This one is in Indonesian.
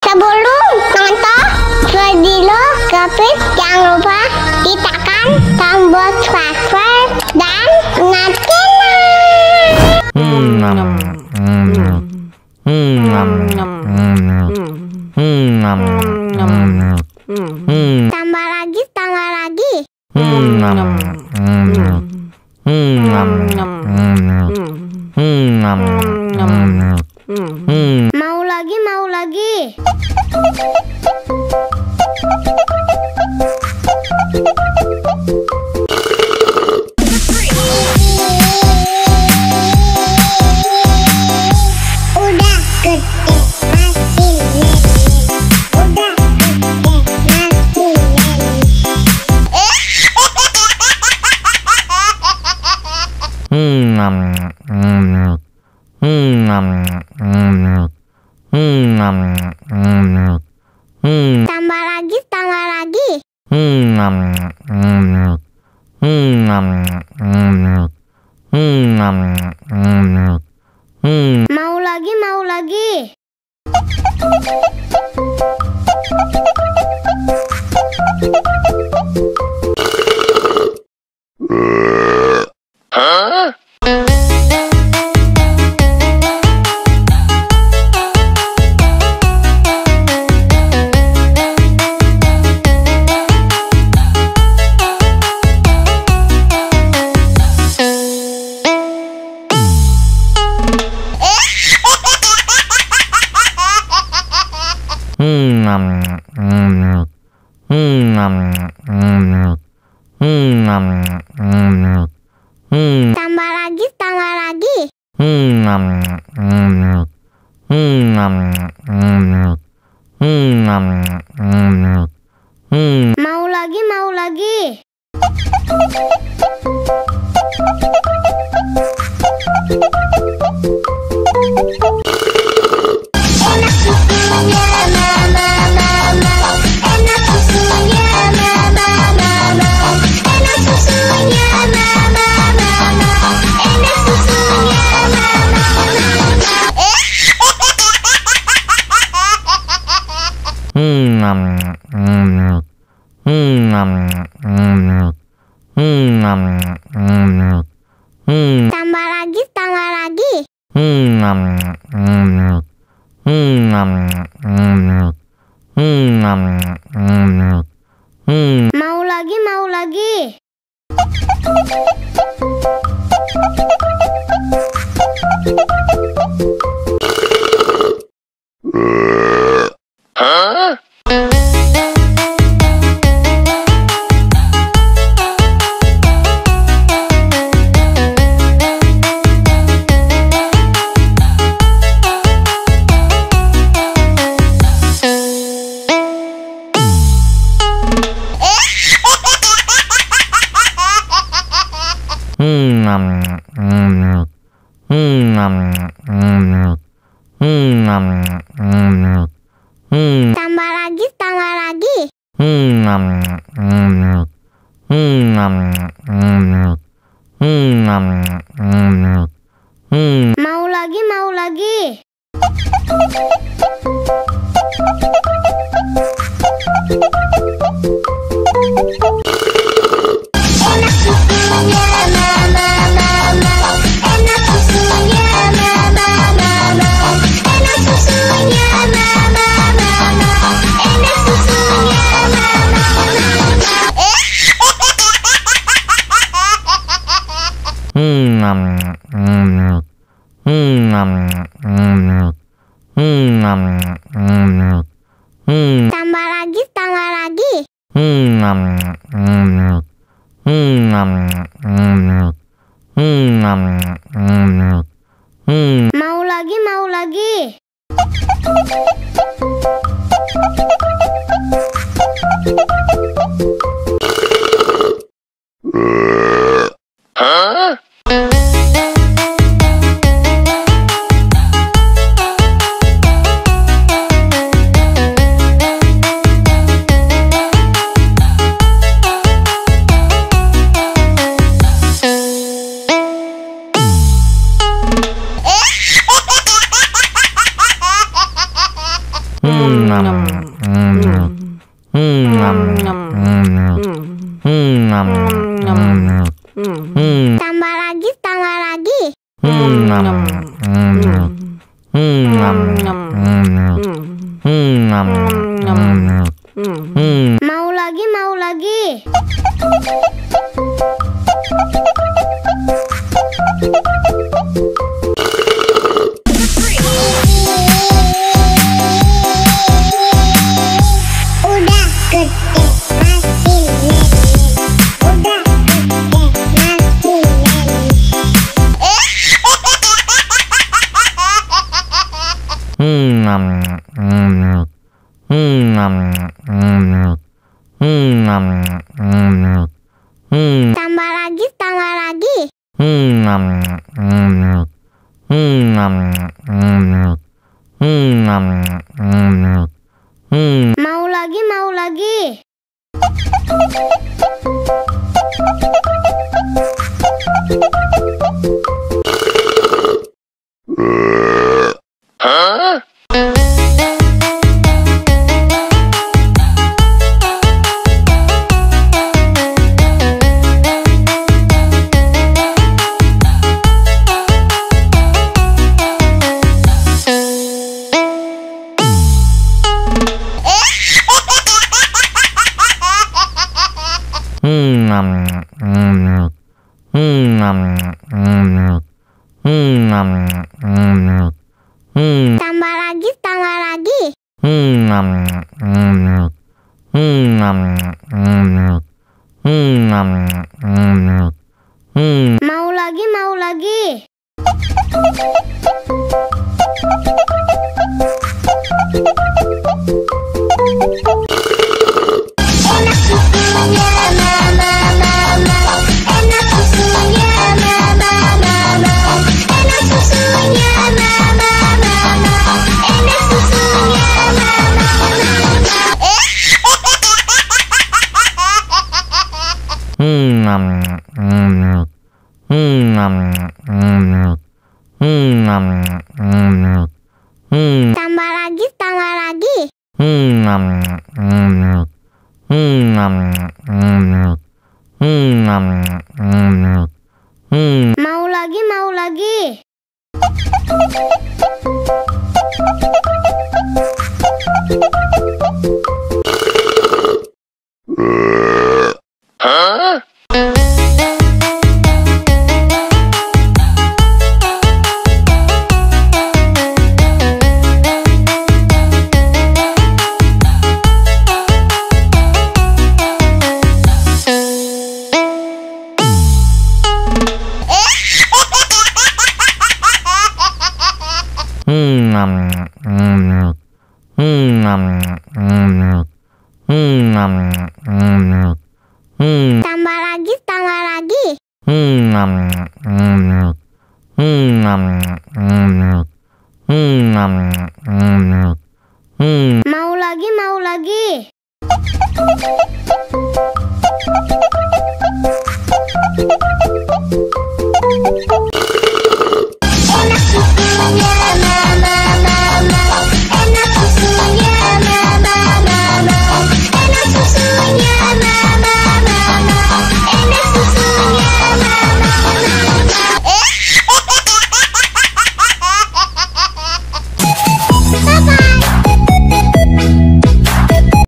Sebelum nonton video Gapit, jangan lupa tekan tombol subscribe dan nyalakan. Tambah lagi. Mau lagi. Udah gede masih tambah lagi. Mau lagi. Tambah lagi. Mau lagi. Enak susunya mama. Enak susunya mama. Enak susunya mama. Enak susunya tambah lagi. Mau lagi. Tambah lagi. Mau lagi. Enak susunya mama. Enak susunya mama. Enak susunya mama. Enak susunya tambah lagi. Mau lagi. Tambah lagi, tambah lagi. Mau lagi, mau lagi. Udah gede masih lele. Udah gede masih Tambah lagi, tambah lagi. Mau lagi, mau lagi. Tambah lagi, tambah lagi. Mau lagi, mau lagi. enak susunya mama mama. Enak susunya mama mama. Enak susunya mama mama. Enak susunya mama Tambah lagi, tambah lagi. Mau lagi, mau lagi. Tambah lagi, tambah lagi. Mau lagi, mau lagi.